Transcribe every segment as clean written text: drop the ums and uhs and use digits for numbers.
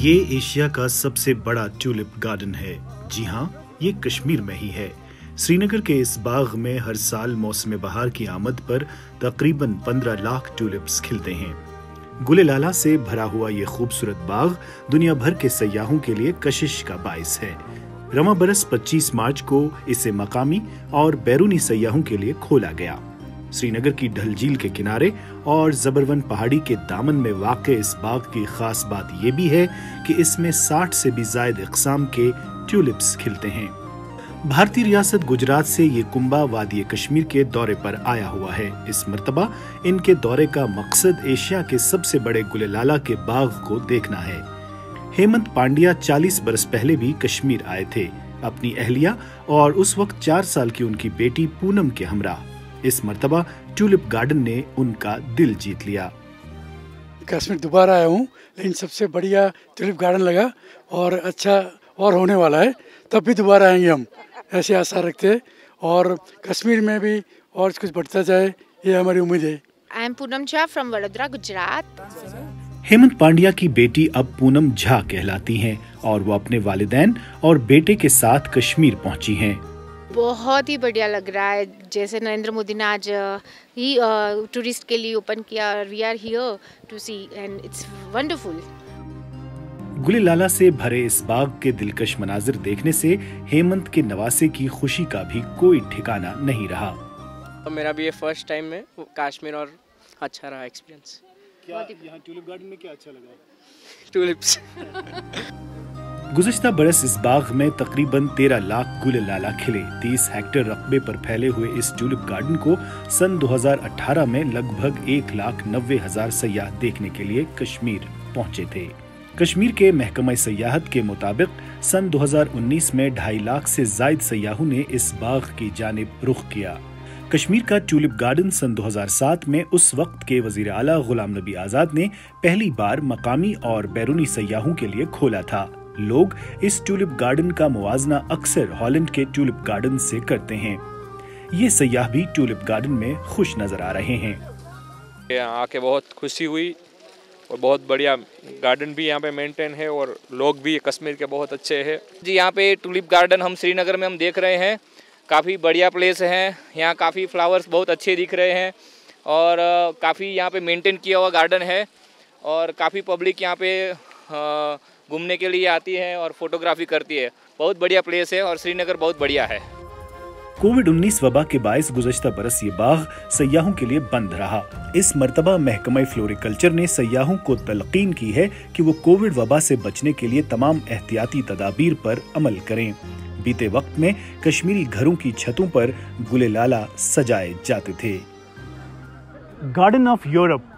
ये एशिया का सबसे बड़ा ट्यूलिप गार्डन है। जी हाँ, ये कश्मीर में ही है। श्रीनगर के इस बाग में हर साल मौसम बहार की आमद पर तकरीबन 15 लाख ट्यूलिप्स खिलते हैं। गुलेलाला से भरा हुआ ये खूबसूरत बाग दुनिया भर के सयाहों के लिए कशिश का बाइस है। रवां बरस 25 मार्च को इसे मकामी और बैरूनी सयाहों के लिए खोला गया। श्रीनगर की ढल झील के किनारे और जबरवन पहाड़ी के दामन में वाक़ इस बाग की खास बात यह भी है कि इसमें 60 से भी ज्यादा इक़साम के ट्यूलिप्स खिलते हैं। भारतीय रियासत गुजरात से ये कुंबा वादी कश्मीर के दौरे पर आया हुआ है। इस मर्तबा इनके दौरे का मकसद एशिया के सबसे बड़े गुलेलाला के बाग को देखना है। हेमंत पांड्या 40 बरस पहले भी कश्मीर आए थे, अपनी अहलिया और उस वक्त 4 साल की उनकी बेटी पूनम के हमरा। इस मर्तबा ट्यूलिप गार्डन ने उनका दिल जीत लिया। कश्मीर दोबारा आया हूँ, लेकिन सबसे बढ़िया ट्यूलिप गार्डन लगा और अच्छा और होने वाला है। तब भी दोबारा आएंगे हम, ऐसी आशा रखते हैं और कश्मीर में भी और कुछ बढ़ता जाए, ये हमारी उम्मीद है। I am Poonam Jha from Vadodara, Gujarat. Hemant Pandya की बेटी अब पूनम झा कहलाती हैं और वो अपने वालिदैन और बेटे के साथ कश्मीर पहुंची हैं। बहुत ही बढ़िया लग रहा है, जैसे नरेंद्र मोदी ने आज ही टूरिस्ट के लिए ओपन किया। We are here to see and it's wonderful. गुलेलाला से भरे इस बाग के दिलकश मनाजिर देखने से हेमंत के नवासे की खुशी का भी कोई ठिकाना नहीं रहा। तो मेरा भी ये फर्स्ट टाइम में कश्मीर और अच्छा रहा एक्सपीरियंस। क्या यहाँ ट्यूलिप गार्डन में क्या अच्छा लगा? ट्यूलिप्स। गुज़श्ता बरस इस बाग में तकरीबन 13 लाख गुलेलाला खिले। 30 हेक्टेयर रकबे पर फैले हुए इस ट्यूलिप गार्डन को सन 2018 में लगभग 1,90,000 सयाह देखने के लिए कश्मीर पहुंचे थे। कश्मीर के महकमा सयाहत के मुताबिक सन 2019 में 2.5 लाख से जायद सयाहों ने इस बाग की जानिब रुख किया। कश्मीर का ट्यूलिप गार्डन सन 2007 में उस वक्त के वजीर आला गुलाम नबी आजाद ने पहली बार मकामी और बैरूनी सयाहों के लिए खोला था। लोग इस ट्यूलिप गार्डन का मुवाजना अक्सर हॉलैंड के ट्यूलिप गार्डन से करते हैं। ये सयाह भी ट्यूलिप गार्डन में खुश नजर आ रहे हैं। यहाँ आके बहुत खुशी हुई और बहुत बढ़िया गार्डन भी यहाँ पे मेंटेन है और लोग भी कश्मीर के बहुत अच्छे हैं जी। यहाँ पे ट्यूलिप गार्डन हम श्रीनगर में हम देख रहे हैं, काफ़ी बढ़िया प्लेस है। यहाँ काफ़ी फ्लावर्स बहुत अच्छे दिख रहे हैं और काफ़ी यहाँ पे मेंटेन किया हुआ गार्डन है और काफ़ी पब्लिक यहाँ पे घूमने के लिए आती है और फोटोग्राफी करती है। बहुत बढ़िया प्लेस है और श्रीनगर बहुत बढ़िया है। कोविड-19 वबा के बायस गुज़श्ता बरस ये बाग सयाहों के लिए बंद रहा। इस मर्तबा महकमा फ्लोरिकल्चर ने सयाहों को तलकीन की है कि वो कोविड वबा से बचने के लिए तमाम एहतियाती तदाबीर पर अमल करें। बीते वक्त में कश्मीरी घरों की छतों पर गुलेलाला सजाए जाते थे। गार्डन ऑफ यूरोप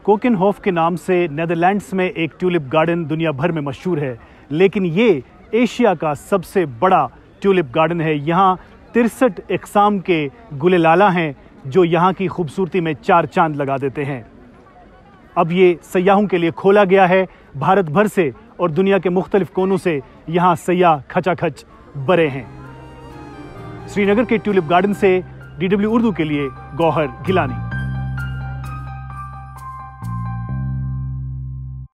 कोकेनहोफ के नाम से नेदरलैंड्स में एक ट्यूलिप गार्डन दुनिया भर में मशहूर है, लेकिन ये एशिया का सबसे बड़ा ट्यूलिप गार्डन है। यहाँ 63 इक़साम के गुलेलाला हैं जो यहाँ की खूबसूरती में 4 चांद लगा देते हैं। अब ये सयाहों के लिए खोला गया है। भारत भर से और दुनिया के मुख्तलिफ कोनों से यहाँ सयाह खचाखच बरे हैं। श्रीनगर के ट्यूलिप गार्डन से DW उर्दू के लिए गौहर गिलानी।